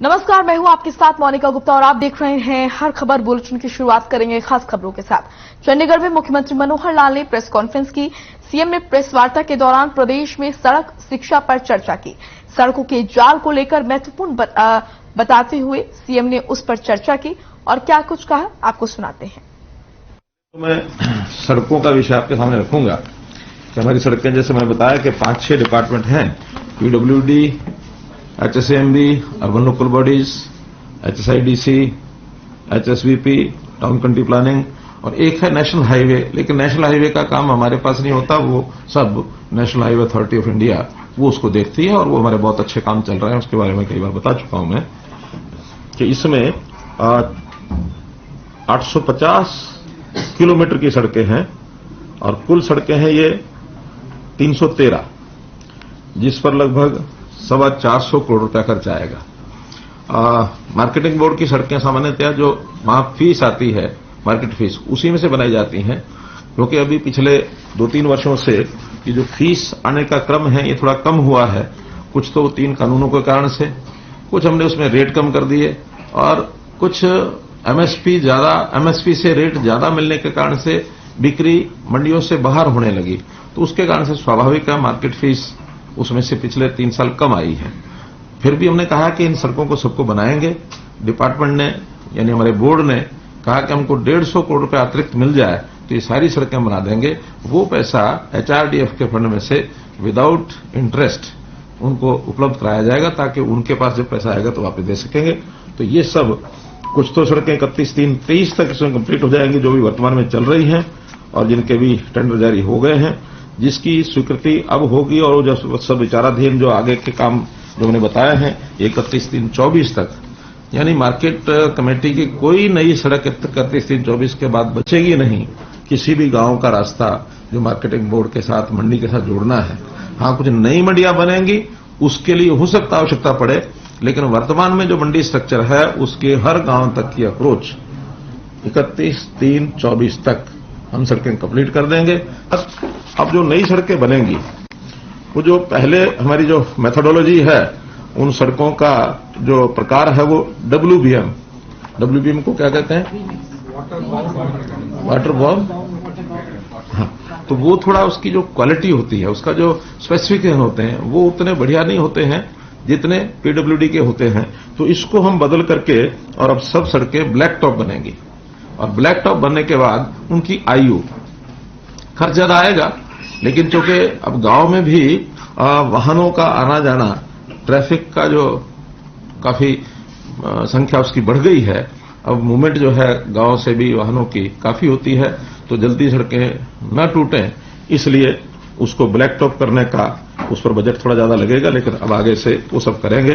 नमस्कार, मैं हूं आपके साथ मोनिका गुप्ता और आप देख रहे हैं हर खबर बुलेटिन की शुरुआत करेंगे खास खबरों के साथ। चंडीगढ़ में मुख्यमंत्री मनोहर लाल ने प्रेस कॉन्फ्रेंस की। सीएम ने प्रेस वार्ता के दौरान प्रदेश में सड़क शिक्षा पर चर्चा की। सड़कों के जाल को लेकर महत्वपूर्ण बताते हुए सीएम ने उस पर चर्चा की और क्या कुछ कहा, आपको सुनाते हैं। मैं सड़कों का विषय आपके सामने रखूंगा कि हमारी सड़कें, जैसे मैंने बताया कि 5-6 डिपार्टमेंट हैं, PWD, HSMB, urban local bodies, HSIDC, HSVP, town country planning और एक है नेशनल हाईवे। लेकिन नेशनल हाईवे का काम हमारे पास नहीं होता, वो सब national highway authority of India वो उसको देखती है और वो हमारे बहुत अच्छे काम चल रहे हैं। उसके बारे में कई बार बता चुका हूं मैं कि इसमें 850 किलोमीटर की सड़कें हैं और कुल सड़कें हैं ये 313, जिस पर लगभग 425 करोड़ रुपया खर्च आएगा। मार्केटिंग बोर्ड की सड़कें सामान्यतः जो वहां फीस आती है, मार्केट फीस, उसी में से बनाई जाती हैं, क्योंकि अभी पिछले 2-3 वर्षों से ये जो फीस आने का क्रम है ये थोड़ा कम हुआ है। कुछ तो 3 कानूनों के कारण से, कुछ हमने उसमें रेट कम कर दिए और कुछ एमएसपी से रेट ज्यादा मिलने के कारण से बिक्री मंडियों से बाहर होने लगी, तो उसके कारण से स्वाभाविक है मार्केट फीस उसमें से पिछले 3 साल कम आई है। फिर भी हमने कहा कि इन सड़कों को सबको बनाएंगे। डिपार्टमेंट ने, यानी हमारे बोर्ड ने कहा कि हमको 150 करोड़ रुपए अतिरिक्त मिल जाए तो ये सारी सड़कें बना देंगे। वो पैसा एचआरडीएफ के फंड में से विदाउट इंटरेस्ट उनको उपलब्ध कराया जाएगा, ताकि उनके पास जब पैसा आएगा तो वापस दे सकेंगे। तो ये सब कुछ तो सड़कें 31-3-23 तक इसमें कंप्लीट हो जाएंगी, जो भी वर्तमान में चल रही हैं और जिनके भी टेंडर जारी हो गए हैं, जिसकी स्वीकृति अब होगी। और जो सब विचाराधीन जो आगे के काम जो मैंने बताए हैं 31-3-24 तक, यानी मार्केट कमेटी की कोई नई सड़क 31-3-24 के बाद बचेगी नहीं। किसी भी गांव का रास्ता जो मार्केटिंग बोर्ड के साथ, मंडी के साथ जोड़ना है। हाँ, कुछ नई मंडियां बनेंगी, उसके लिए हो सकता आवश्यकता पड़े, लेकिन वर्तमान में जो मंडी स्ट्रक्चर है उसके हर गांव तक की अप्रोच 31-3-24 तक हम सड़कें कंप्लीट कर देंगे। अब जो नई सड़कें बनेंगी, वो जो पहले हमारी जो मेथोडोलॉजी है, उन सड़कों का जो प्रकार है वो डब्ल्यूबीएम को क्या कहते हैं, वाटर बॉर्न। हाँ, तो वो थोड़ा उसकी जो क्वालिटी होती है, उसका जो स्पेसिफिकेशन होते हैं, वो उतने बढ़िया नहीं होते हैं जितने पीडब्ल्यूडी के होते हैं। तो इसको हम बदल करके और अब सब सड़कें ब्लैक टॉप बनेंगी। और ब्लैक टॉप बनने के बाद उनकी आयु, खर्च ज्यादा आएगा, लेकिन चूंकि अब गांव में भी वाहनों का आना जाना, ट्रैफिक का जो काफी संख्या उसकी बढ़ गई है, अब मूवमेंट जो है गांव से भी वाहनों की काफी होती है, तो जल्दी सड़कें न टूटें, इसलिए उसको ब्लैक टॉप करने का उस पर बजट थोड़ा ज्यादा लगेगा, लेकिन अब आगे से वो सब करेंगे।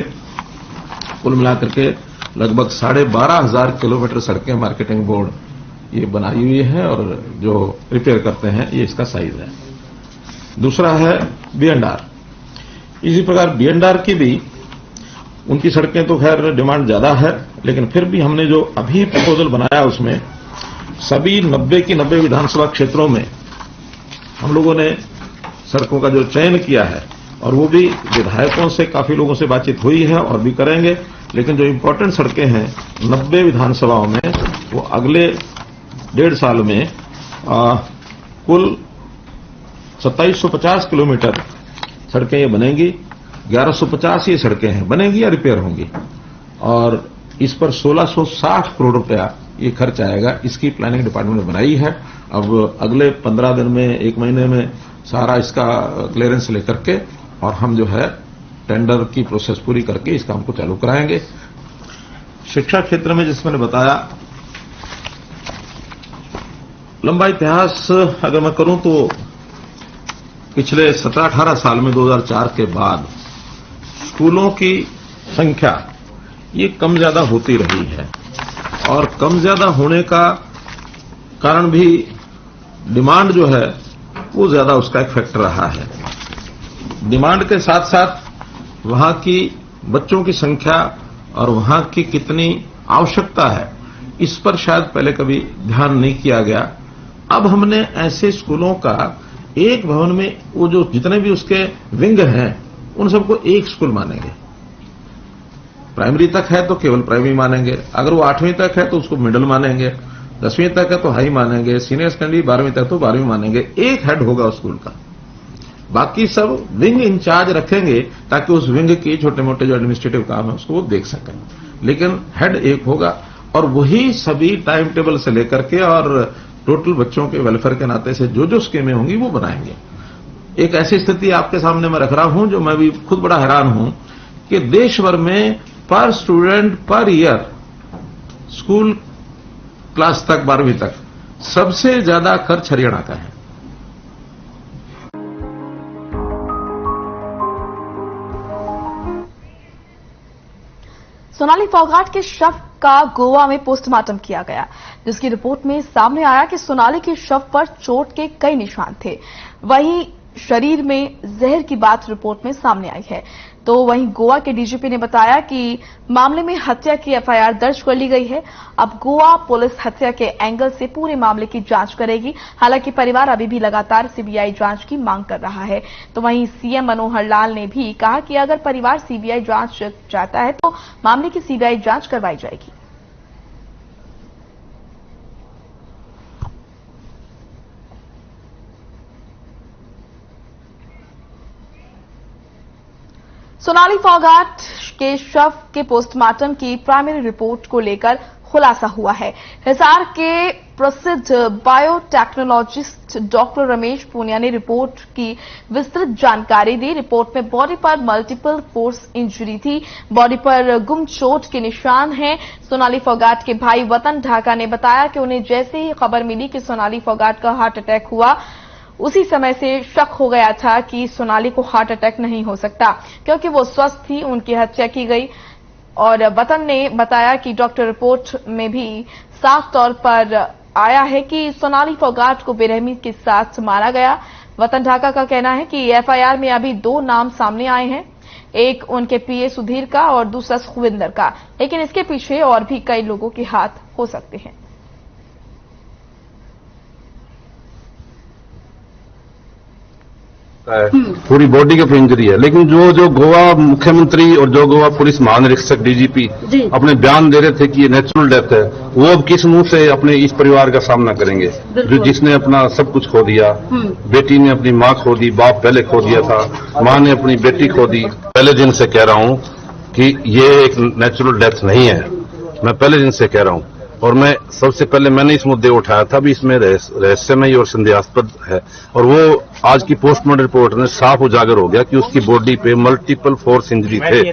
कुल मिलाकर के लगभग 12,500 किलोमीटर सड़कें मार्केटिंग बोर्ड ये बनाई हुई है और जो रिपेयर करते हैं ये इसका साइज है। दूसरा है बीएंडआर। इसी प्रकार बीएंडआर की भी उनकी सड़कें तो खैर डिमांड ज्यादा है, लेकिन फिर भी हमने जो अभी प्रपोजल बनाया उसमें सभी 90 की 90 विधानसभा क्षेत्रों में हम लोगों ने सड़कों का जो चयन किया है, और वो भी विधायकों से, काफी लोगों से बातचीत हुई है और भी करेंगे। लेकिन जो इंपॉर्टेंट सड़कें हैं 90 विधानसभाओं में, वो अगले 1.5 साल में कुल 2750 किलोमीटर सड़कें ये बनेंगी। 1150 ये सड़कें हैं, बनेंगी या रिपेयर होंगी, और इस पर 1660 करोड़ रुपया ये खर्च आएगा। इसकी प्लानिंग डिपार्टमेंट ने बनाई है। अब अगले 15 दिन में, 1 महीने में सारा इसका क्लियरेंस लेकर के और हम जो है टेंडर की प्रोसेस पूरी करके इस काम को चालू कराएंगे। शिक्षा क्षेत्र में जिस मैंने बताया, लंबा इतिहास अगर मैं करूं तो पिछले 17-18 साल में 2004 के बाद स्कूलों की संख्या ये कम ज्यादा होती रही है, और कम ज्यादा होने का कारण भी डिमांड जो है वो ज्यादा उसका एक फैक्टर रहा है। डिमांड के साथ साथ वहां की बच्चों की संख्या और वहां की कितनी आवश्यकता है, इस पर शायद पहले कभी ध्यान नहीं किया गया। अब हमने ऐसे स्कूलों का एक भवन में वो जो जितने भी उसके विंग हैं उन सबको एक स्कूल मानेंगे। प्राइमरी तक है तो केवल प्राइमरी मानेंगे, अगर वो 8वीं तक है तो उसको मिडिल मानेंगे, 10वीं तक है तो हाई मानेंगे, सीनियर सेकेंडरी 12वीं तक तो 12वीं मानेंगे। एक हेड होगा उस स्कूल का, बाकी सब विंग इंचार्ज रखेंगे ताकि उस विंग के छोटे मोटे जो एडमिनिस्ट्रेटिव काम है उसको वो देख सकें, लेकिन हेड एक होगा और वही सभी टाइम टेबल से लेकर के और टोटल बच्चों के वेलफेयर के नाते से जो जो स्कीमें होंगी वो बनाएंगे। एक ऐसी स्थिति आपके सामने मैं रख रहा हूं जो मैं भी खुद बड़ा हैरान हूं कि देश भर में पर student per year school class तक 12वीं तक सबसे ज्यादा खर्च हरियाणा का है। सोनाली फोगाट के शव का गोवा में पोस्टमार्टम किया गया, जिसकी रिपोर्ट में सामने आया कि सोनाली के शव पर चोट के कई निशान थे। वहीं शरीर में जहर की बात रिपोर्ट में सामने आई है। तो वहीं गोवा के डीजीपी ने बताया कि मामले में हत्या की एफआईआर दर्ज कर ली गई है। अब गोवा पुलिस हत्या के एंगल से पूरे मामले की जांच करेगी। हालांकि परिवार अभी भी लगातार सीबीआई जांच की मांग कर रहा है। तो वहीं सीएम मनोहर लाल ने भी कहा कि अगर परिवार सीबीआई जांच चाहता है तो मामले की सीबीआई जांच करवाई जाएगी। सोनाली फोगाट के शव के पोस्टमार्टम की प्राइमरी रिपोर्ट को लेकर खुलासा हुआ है। हिसार के प्रसिद्ध बायोटेक्नोलॉजिस्ट डॉक्टर रमेश पूनिया ने रिपोर्ट की विस्तृत जानकारी दी। रिपोर्ट में बॉडी पर मल्टीपल फोर्स इंजरी थी, बॉडी पर गुम चोट के निशान हैं। सोनाली फोगाट के भाई वतन ढाका ने बताया कि उन्हें जैसे ही खबर मिली कि सोनाली फोगाट का हार्ट अटैक हुआ, उसी समय से शक हो गया था कि सोनाली को हार्ट अटैक नहीं हो सकता, क्योंकि वो स्वस्थ थी, उनकी हत्या की गई। और वतन ने बताया कि डॉक्टर रिपोर्ट में भी साफ तौर पर आया है कि सोनाली फोगाट को बेरहमी के साथ मारा गया। वतन ढाका का कहना है कि एफआईआर में अभी 2 नाम सामने आए हैं, एक उनके पीए सुधीर का और दूसरा सुखविंदर का, लेकिन इसके पीछे और भी कई लोगों के हाथ हो सकते हैं। पूरी बॉडी के ऊपर इंजरी है, लेकिन जो गोवा मुख्यमंत्री और जो गोवा पुलिस महानिरीक्षक डीजीपी अपने बयान दे रहे थे कि ये नेचुरल डेथ है, वो अब किस मुंह से अपने इस परिवार का सामना करेंगे जो जिसने अपना सब कुछ खो दिया। बेटी ने अपनी माँ खो दी, बाप पहले खो दिया था, माँ ने अपनी बेटी खो दी। पहले दिन से कह रहा हूं कि ये एक नेचुरल डेथ नहीं है, मैं पहले दिन से कह रहा हूं। और मैं सबसे पहले मैंने इस मुद्दे उठाया था भी इसमें रहस्यमयी और संदेहास्पद है, और वो आज की पोस्टमार्टम रिपोर्ट में साफ उजागर हो गया कि उसकी बॉडी पे मल्टीपल फोर्स इंजरी थे।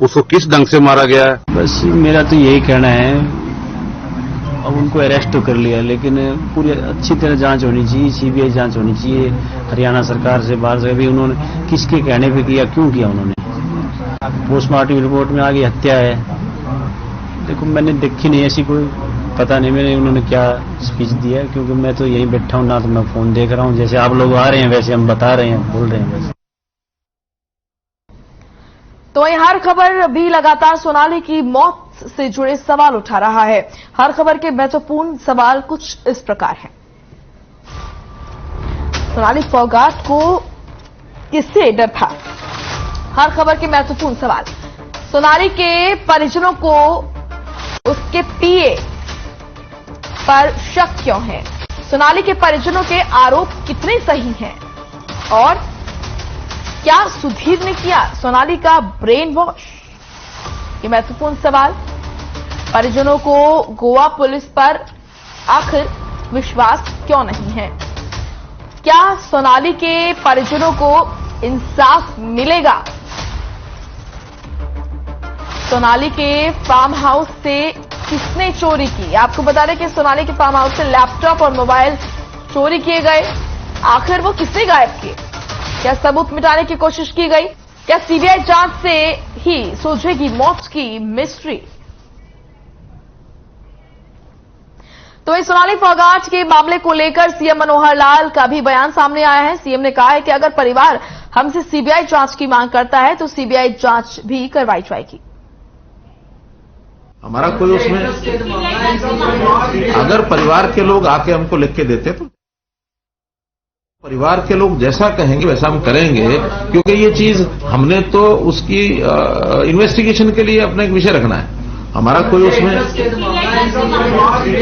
उसको किस ढंग से मारा गया है? बस मेरा तो यही कहना है, अब उनको अरेस्ट तो कर लिया, लेकिन पूरी अच्छी तरह जांच होनी चाहिए, सीबीआई जांच होनी चाहिए। हरियाणा सरकार से बाहर से भी उन्होंने किसके कहने पे किया, क्यों किया उन्होंने। पोस्टमार्टम रिपोर्ट में आगे हत्या है। देखो मैंने देखी नहीं ऐसी, कोई पता नहीं मैंने उन्होंने क्या स्पीच दिया है, क्योंकि मैं तो यहीं बैठा हूं ना, तो मैं फोन देख रहा हूं। जैसे आप लोग आ रहे हैं वैसे हम बता रहे हैं, बोल रहे हैं बस। तो ये हर खबर भी लगातार सोनाली की मौत से जुड़े सवाल उठा रहा है। हर खबर के महत्वपूर्ण सवाल कुछ इस प्रकार हैं। सोनाली फोगाट को किससे डर था? हर खबर के महत्वपूर्ण सवाल। सोनाली के परिजनों को उसके पीए पर शक क्यों है? सोनाली के परिजनों के आरोप कितने सही हैं? और क्या सुधीर ने किया सोनाली का ब्रेन वॉश? ये महत्वपूर्ण सवाल। परिजनों को गोवा पुलिस पर आखिर विश्वास क्यों नहीं है? क्या सोनाली के परिजनों को इंसाफ मिलेगा? सोनाली के फार्म हाउस से किसने चोरी की? आपको बता दें कि सोनाली के फार्म हाउस से लैपटॉप और मोबाइल चोरी किए गए। आखिर वो किसने गायब किए? क्या सबूत मिटाने की कोशिश की गई? क्या सीबीआई जांच से ही सुलझेगी मौत की मिस्ट्री? तो इस सोनाली फोगाट के मामले को लेकर सीएम मनोहर लाल का भी बयान सामने आया है। सीएम ने कहा है कि अगर परिवार हमसे सीबीआई जांच की मांग करता है तो सीबीआई जांच भी करवाई जाएगी। हमारा कोई उसमें, अगर परिवार के लोग आके हमको लिख के देते तो परिवार के लोग जैसा कहेंगे वैसा हम करेंगे, क्योंकि ये चीज हमने तो उसकी इन्वेस्टिगेशन के लिए अपना एक विषय रखना है। हमारा कोई उसमें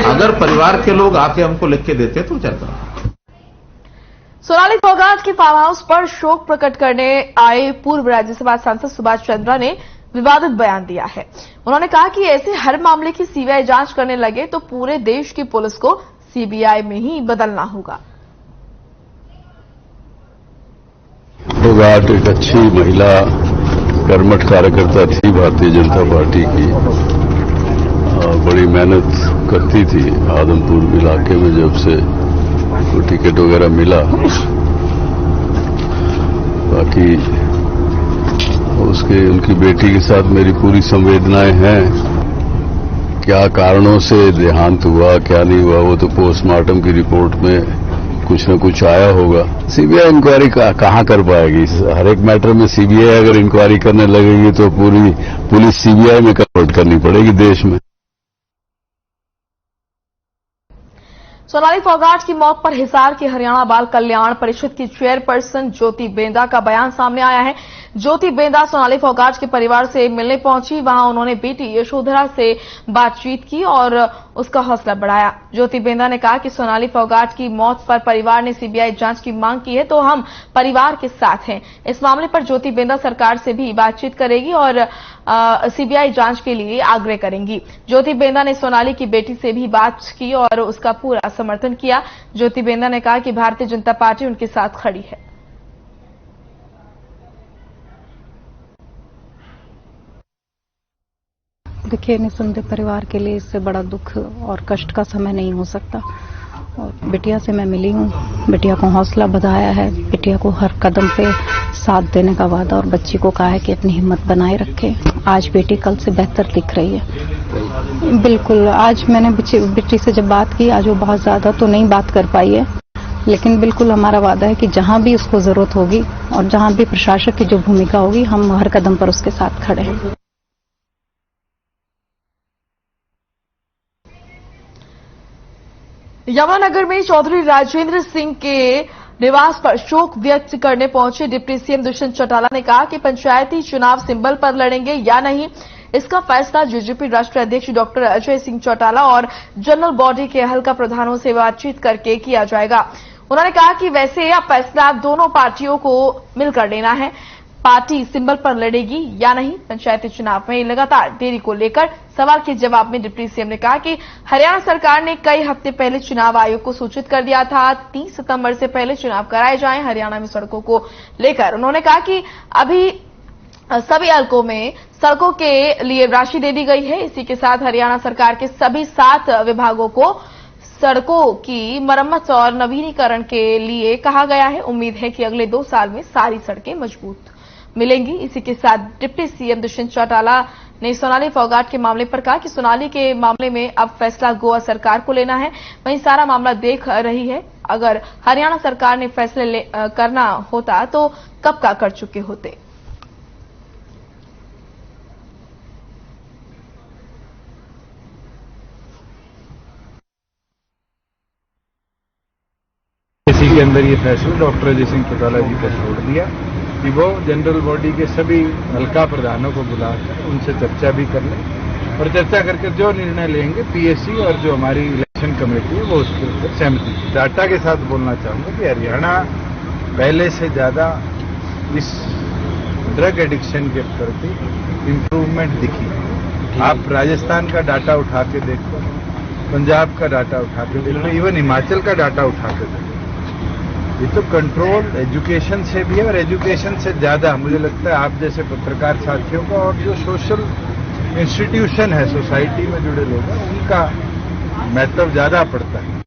अगर परिवार के लोग आके हमको लिख के देते तो चलता। सोनाली फोगाट के फार्म हाउस पर शोक प्रकट करने आए पूर्व राज्यसभा सांसद सुभाष चंद्रा ने विवादित बयान दिया है। उन्होंने कहा कि ऐसे हर मामले की सीबीआई जांच करने लगे तो पूरे देश की पुलिस को सीबीआई में ही बदलना होगा। फोगाट एक अच्छी महिला कर्मठ कार्यकर्ता थी भारतीय जनता पार्टी की। बड़ी मेहनत करती थी आदमपुर इलाके में। जब से वो टिकट वगैरह मिला, बाकी उनकी बेटी के साथ मेरी पूरी संवेदनाएं हैं। क्या कारणों से देहांत हुआ क्या नहीं हुआ वो तो पोस्टमार्टम की रिपोर्ट में कुछ न कुछ आया होगा। सीबीआई इंक्वायरी कहाँ कर पाएगी? हर एक मैटर में सीबीआई अगर इंक्वायरी करने लगेगी तो पूरी पुलिस सीबीआई में कन्वर्ट करनी पड़ेगी देश में। सोनाली फोगाट की मौत पर हिसार की हरियाणा बाल कल्याण परिषद की चेयरपर्सन ज्योति बेंदा का बयान सामने आया है। ज्योति बेंदा सोनाली फोगाट के परिवार से मिलने पहुंची। वहां उन्होंने बेटी यशोधरा से बातचीत की और उसका हौसला बढ़ाया। ज्योति बेंदा ने कहा कि सोनाली फोगाट की मौत पर परिवार ने सीबीआई जांच की मांग की है तो हम परिवार के साथ हैं। इस मामले पर ज्योति बेंदा सरकार से भी बातचीत करेगी और सीबीआई जांच के लिए आग्रह करेंगी। ज्योति बेंदा ने सोनाली की बेटी से भी बात की और उसका पूरा समर्थन किया। ज्योति बेंदा ने कहा कि भारतीय जनता पार्टी उनके साथ खड़ी है। देखिए, निसंदेह परिवार के लिए इससे बड़ा दुख और कष्ट का समय नहीं हो सकता। और बिटिया से मैं मिली हूँ, बिटिया को हौसला बढ़ाया है, बिटिया को हर कदम पे साथ देने का वादा और बच्ची को कहा है कि अपनी हिम्मत बनाए रखे। आज बेटी कल से बेहतर दिख रही है। बिल्कुल, आज मैंने बेटी से जब बात की, आज वो बहुत ज्यादा तो नहीं बात कर पाई है, लेकिन बिल्कुल हमारा वादा है कि जहां भी उसको जरूरत होगी और जहां भी प्रशासक की जो भूमिका होगी, हम हर कदम पर उसके साथ खड़े हैं। यमुनानगर में चौधरी राजेंद्र सिंह के निवास पर शोक व्यक्त करने पहुंचे डिप्टी सीएम दुष्यंत चौटाला ने कहा कि पंचायती चुनाव सिंबल पर लड़ेंगे या नहीं, इसका फैसला जेजेपी राष्ट्रीय अध्यक्ष डॉक्टर अजय सिंह चौटाला और जनरल बॉडी के हल्का प्रधानों से बातचीत करके किया जाएगा। उन्होंने कहा कि वैसे यह फैसला दोनों पार्टियों को मिलकर लेना है। पार्टी सिंबल पर लड़ेगी या नहीं, पंचायती चुनाव में लगातार देरी को लेकर सवाल के जवाब में डिप्टी सीएम ने कहा कि हरियाणा सरकार ने कई हफ्ते पहले चुनाव आयोग को सूचित कर दिया था 30 सितंबर से पहले चुनाव कराए जाएं हरियाणा में सड़कों को लेकर। उन्होंने कहा कि अभी सभी हलकों में सड़कों के लिए राशि दे दी गई है। इसी के साथ हरियाणा सरकार के सभी 7 विभागों को सड़कों की मरम्मत और नवीनीकरण के लिए कहा गया है। उम्मीद है कि अगले 2 साल में सारी सड़कें मजबूत मिलेंगी। इसी के साथ डिप्टी सीएम दुष्यंत चौटाला ने सोनाली फोगाट के मामले पर कहा कि सोनाली के मामले में अब फैसला गोवा सरकार को लेना है, वहीं सारा मामला देख रही है। अगर हरियाणा सरकार ने फैसले करना होता तो कब का कर चुके होते। इसी के अंदर ये फैसला डॉक्टर अजय सिंह चौटाला जी को छोड़ दिया कि वो जनरल बॉडी के सभी हल्का प्रधानों को बुलाकर उनसे चर्चा भी कर लें और चर्चा करके जो निर्णय लेंगे पीएससी और जो हमारी इलेक्शन कमेटी है वो उसके ऊपर सहमति। डाटा के साथ बोलना चाहूंगा कि हरियाणा पहले से ज्यादा इस ड्रग एडिक्शन के प्रति इम्प्रूवमेंट दिखी। आप राजस्थान का डाटा उठा के देखो, पंजाब का डाटा उठा के देखो, इवन हिमाचल का डाटा उठा के देखो। ये तो कंट्रोल एजुकेशन से भी है और एजुकेशन से ज्यादा मुझे लगता है आप जैसे पत्रकार साथियों का और जो सोशल इंस्टीट्यूशन है सोसाइटी में जुड़े लोग हैं उनका महत्व ज्यादा पड़ता है।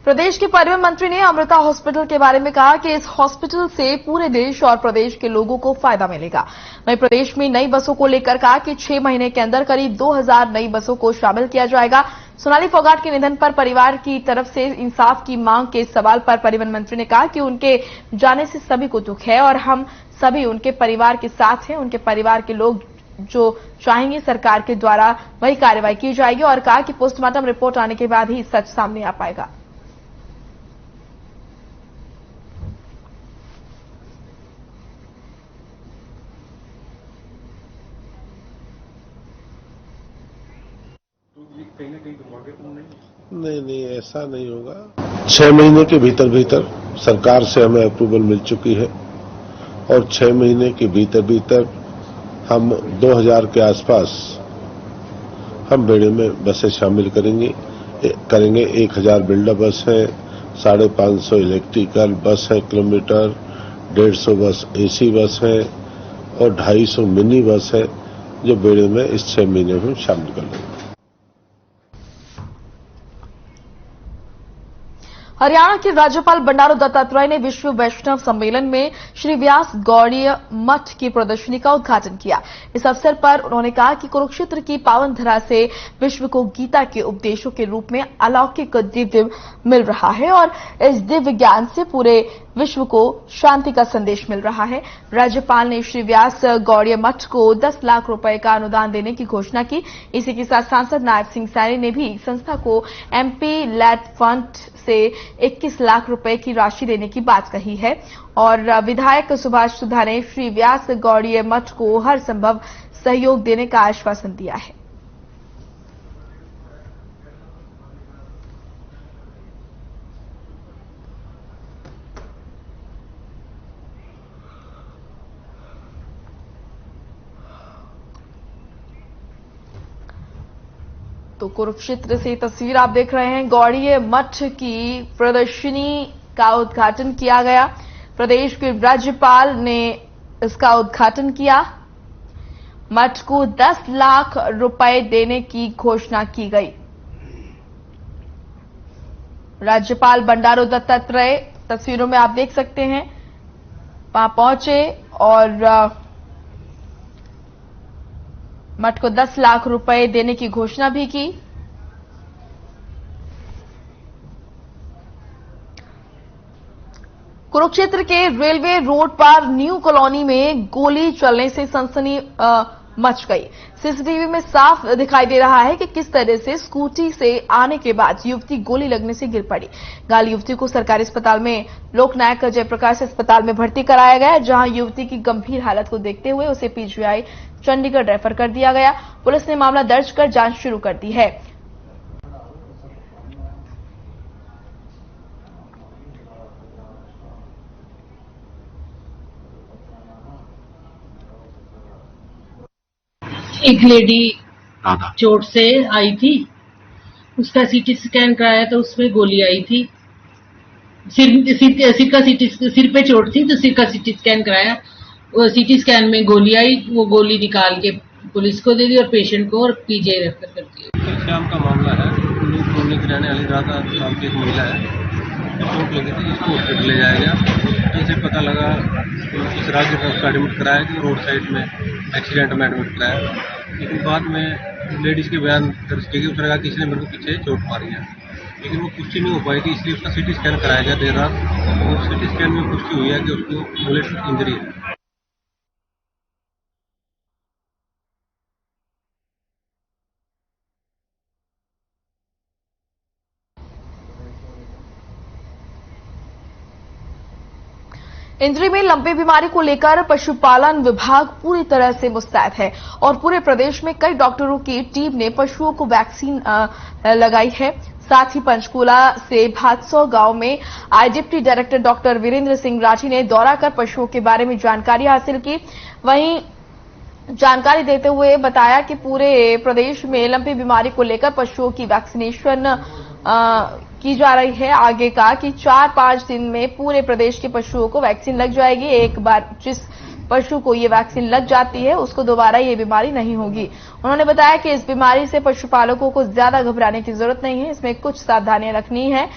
प्रदेश के परिवहन मंत्री ने अमृता हॉस्पिटल के बारे में कहा कि इस हॉस्पिटल से पूरे देश और प्रदेश के लोगों को फायदा मिलेगा। वहीं प्रदेश में नई बसों को लेकर कहा कि 6 महीने के अंदर करीब 2000 नई बसों को शामिल किया जाएगा। सोनाली फोगाट के निधन पर परिवार की तरफ से इंसाफ की मांग के सवाल पर परिवहन मंत्री ने कहा कि उनके जाने से सभी को दुख है और हम सभी उनके परिवार के साथ हैं। उनके परिवार के लोग जो चाहेंगे सरकार के द्वारा वही कार्रवाई की जाएगी और कहा कि पोस्टमार्टम रिपोर्ट आने के बाद ही सच सामने आ पाएगा। नहीं, ऐसा नहीं होगा। 6 महीने के भीतर भीतर सरकार से हमें अप्रूवल मिल चुकी है और 6 महीने के भीतर भीतर हम 2000 के आसपास हम बेड़े में बसें शामिल करेंगे 1000 बिल्डर बस है, 550 इलेक्ट्रिकल बस है किलोमीटर, 150 बस एसी बस है और 250 मिनी बस है जो बेड़े में इस 6 महीने में शामिल कर लेंगे। हरियाणा के राज्यपाल बंडारू दत्तात्रेय ने विश्व वैष्णव सम्मेलन में श्री व्यास गौड़ीय मठ की प्रदर्शनी का उद्घाटन किया। इस अवसर पर उन्होंने कहा कि कुरुक्षेत्र की पावन धरा से विश्व को गीता के उपदेशों के रूप में अलौकिक दिव्य मिल रहा है और इस दिव्य ज्ञान से पूरे विश्व को शांति का संदेश मिल रहा है। राज्यपाल ने श्री व्यास गौड़ीय मठ को 10 लाख रुपए का अनुदान देने की घोषणा की। इसी के साथ सांसद नायब सिंह सैनी ने भी संस्था को एमपी लैड फंड से 21 लाख रुपए की राशि देने की बात कही है और विधायक सुभाष सुधा ने श्री व्यास गौड़ीय मठ को हर संभव सहयोग देने का आश्वासन दिया है। तो कुरुक्षेत्र से तस्वीर आप देख रहे हैं। गौड़ीय मठ की प्रदर्शनी का उद्घाटन किया गया। प्रदेश के राज्यपाल ने इसका उद्घाटन किया। मठ को 10 लाख रुपए देने की घोषणा की गई। राज्यपाल बंडारू दत्तात्रेय तस्वीरों में आप देख सकते हैं वहां पहुंचे और मठ को 10 लाख रुपए देने की घोषणा भी की। कुरुक्षेत्र के रेलवे रोड पर न्यू कॉलोनी में गोली चलने से सनसनी मच गई। सीसीटीवी में साफ दिखाई दे रहा है कि किस तरह से स्कूटी से आने के बाद युवती गोली लगने से गिर पड़ी। घायल युवती को सरकारी अस्पताल में लोकनायक जयप्रकाश अस्पताल में भर्ती कराया गया, जहां युवती की गंभीर हालत को देखते हुए उसे पीजीआई चंडीगढ़ रेफर कर दिया गया। पुलिस ने मामला दर्ज कर जांच शुरू कर दी है। एक लेडी चोट से आई थी, उसका सीटी स्कैन कराया तो उसमें गोली आई थी। सिर पे चोट थी तो सिर का सीटी स्कैन कराया, वो सीटी स्कैन में गोली आई, वो गोली निकाल के पुलिस को दे दी और पेशेंट को और पीजीआई रेफर कर दिया। कल शाम का मामला है। न्यू कॉलोनी की रहने वाली राधा नाम की एक महिला है, चोट लगी थी, इसको हॉस्पिटल ले जाया गया। इसे पता लगा इस राज्य का उसका एडमिट कराया कि रोड साइड में एक्सीडेंट में एडमिट कराया, लेकिन बाद में लेडीज के बयान दर्ज किए उसने कहा कि इसने मेरे को पीछे चोट मारी है, लेकिन वो पुष्टि नहीं हो पाई थी, इसलिए उसका सीटी स्कैन कराया गया देर रात और सीटी स्कैन में पुष्टि हुई है कि उसको बुलेट इंजरी है। इंद्री में लंबी बीमारी को लेकर पशुपालन विभाग पूरी तरह से मुस्तैद है और पूरे प्रदेश में कई डॉक्टरों की टीम ने पशुओं को वैक्सीन लगाई है। साथ ही पंचकूला से भादसौ गांव में आए deputy director doctor Virendra Singh Rathi ने दौरा कर पशुओं के बारे में जानकारी हासिल की। वहीं जानकारी देते हुए बताया कि पूरे प्रदेश में लंबी बीमारी को लेकर पशुओं की वैक्सीनेशन की जा रही है। आगे का कि 4-5 दिन में पूरे प्रदेश के पशुओं को वैक्सीन लग जाएगी। एक बार जिस पशु को ये वैक्सीन लग जाती है उसको दोबारा ये बीमारी नहीं होगी। उन्होंने बताया कि इस बीमारी से पशुपालकों को ज्यादा घबराने की जरूरत नहीं है, इसमें कुछ सावधानियां रखनी है।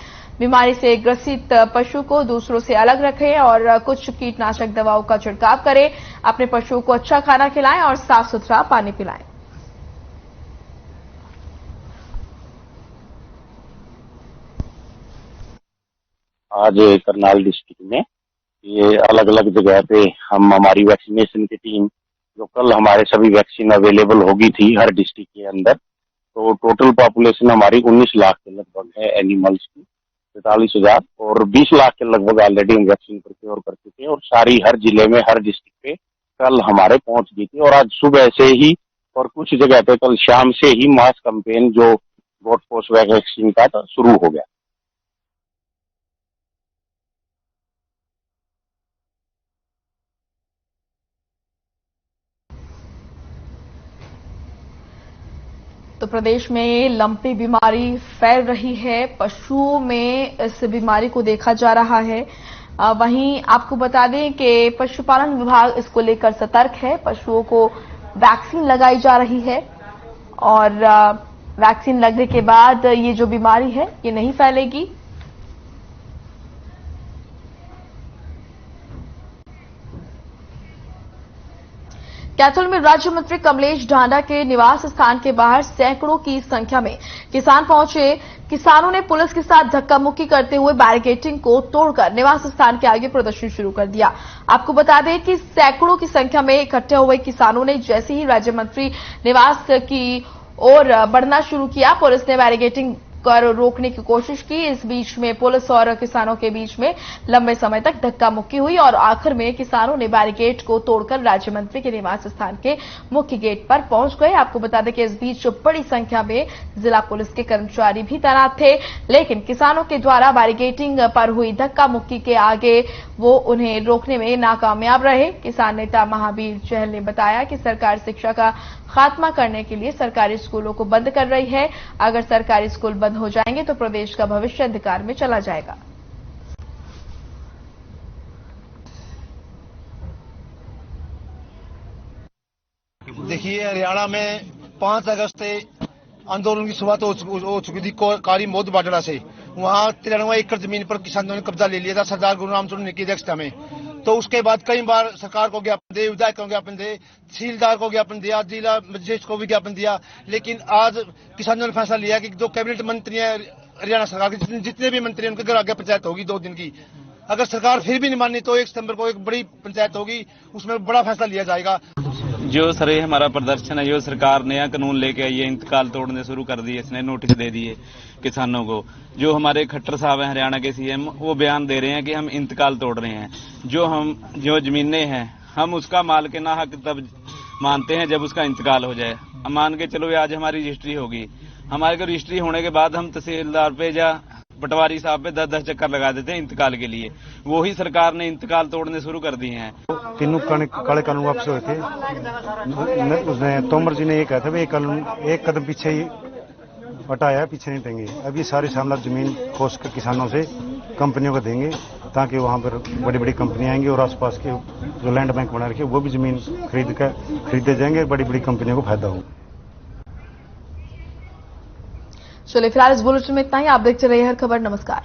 बीमारी से ग्रसित पशु को दूसरों से अलग रखें और कुछ कीटनाशक दवाओं का छिड़काव करें। अपने पशुओं को अच्छा खाना खिलाएं और साफ सुथरा पानी पिलाएं। आज करनाल डिस्ट्रिक्ट में ये अलग अलग जगह पे हम हमारी वैक्सीनेशन की टीम जो कल हमारे सभी वैक्सीन अवेलेबल होगी थी हर डिस्ट्रिक्ट के अंदर। तो टोटल पॉपुलेशन हमारी 19 लाख के लगभग है एनिमल्स की, 43,000, और 20 लाख के लगभग ऑलरेडी हम वैक्सीन प्रोक्योर कर चुके हैं और सारी हर जिले में हर डिस्ट्रिक्ट पे कल हमारे पहुंच गई थी। और आज सुबह से ही और कुछ जगह पे कल शाम से ही मास कैंपेन जो गोट पोस्ट वैक्सीन का शुरू हो गया। तो प्रदेश में लंपी बीमारी फैल रही है, पशुओं में इस बीमारी को देखा जा रहा है। वहीं आपको बता दें कि पशुपालन विभाग इसको लेकर सतर्क है। पशुओं को वैक्सीन लगाई जा रही है और वैक्सीन लगने के बाद ये जो बीमारी है ये नहीं फैलेगी। कैथल में राज्य मंत्री कमलेश ढांडा के निवास स्थान के बाहर सैकड़ों की संख्या में किसान पहुंचे। किसानों ने पुलिस के साथ धक्का मुक्की करते हुए बैरिकेडिंग को तोड़कर निवास स्थान के आगे प्रदर्शन शुरू कर दिया। आपको बता दें कि सैकड़ों की संख्या में इकट्ठे हुए किसानों ने जैसे ही राज्य मंत्री निवास की ओर बढ़ना शुरू किया, पुलिस ने बैरिकेडिंग कर रोकने की कोशिश की। इस बीच में पुलिस और किसानों के बीच में लंबे समय तक धक्का मुक्की हुई और आखिर में किसानों ने बैरिकेड को तोड़कर राज्य मंत्री के निवास स्थान के मुख्य गेट पर पहुंच गए। आपको बता दें कि इस बीच बड़ी संख्या में जिला पुलिस के कर्मचारी भी तैनात थे, लेकिन किसानों के द्वारा बैरिकेडिंग पर हुई धक्का मुक्की के आगे वो उन्हें रोकने में नाकामयाब रहे। किसान नेता महावीर चहल ने बताया कि सरकार शिक्षा का खात्मा करने के लिए सरकारी स्कूलों को बंद कर रही है। अगर सरकारी स्कूल बंद हो जाएंगे तो प्रदेश का भविष्य अंधकार में चला जाएगा। देखिए, हरियाणा में 5 अगस्त से आंदोलन की शुरुआत हो चुकी थी कारी मोद बाटड़ा से। वहां 93 एकड़ जमीन पर किसानों ने कब्जा ले लिया था सरदार गुरुराम चौधरी की अध्यक्षता में। तो उसके बाद कई बार सरकार को ज्ञापन दे, विधायक को ज्ञापन दे, तहसीलदार को ज्ञापन दिया, जिला मजिस्ट्रेट को भी ज्ञापन दिया, लेकिन आज किसानों ने फैसला लिया कि जो कैबिनेट मंत्री हैं हरियाणा सरकार के, जितने भी मंत्री हैं उनके घर आगे पंचायत होगी 2 दिन की। अगर सरकार फिर भी नहीं मानी तो 1 सितंबर को एक बड़ी पंचायत होगी, उसमें बड़ा फैसला लिया जाएगा। जो सर ये हमारा प्रदर्शन है, जो सरकार नया कानून लेके आई है, इंतकाल तोड़ने शुरू कर दिए, इसने नोटिस दे दिए किसानों को। जो हमारे खट्टर साहब हैं हरियाणा के सीएम, वो बयान दे रहे हैं कि हम इंतकाल तोड़ रहे हैं। जो जमीनें हैं हम उसका मालिकाना हक तब मानते हैं जब उसका इंतकाल हो जाए। मान के चलो आज हमारी रजिस्ट्री होगी, हमारे को रजिस्ट्री होने के बाद हम तहसीलदार पे या पटवारी साहब पे 10-10 चक्कर लगा देते हैं इंतकाल के लिए। वो ही सरकार ने इंतकाल तोड़ने शुरू कर दिए हैं। तीनों काले कानून वापस हुए थे। उसने तोमर जी ने ये कहा था भाई एक कदम पीछे ही हटाया, पीछे नहीं देंगे। अब ये सारी सामला जमीन खोस कर किसानों से कंपनियों को देंगे, ताकि वहां पर बड़ी बड़ी कंपनियां आएंगी और आसपास के जो लैंड बैंक बना रखे वो भी जमीन खरीदे जाएंगे, बड़ी बड़ी कंपनियों को फायदा होगा। चलिए फिलहाल इस बुलेटिन में इतना ही। आप देखते रहिए हर खबर। नमस्कार।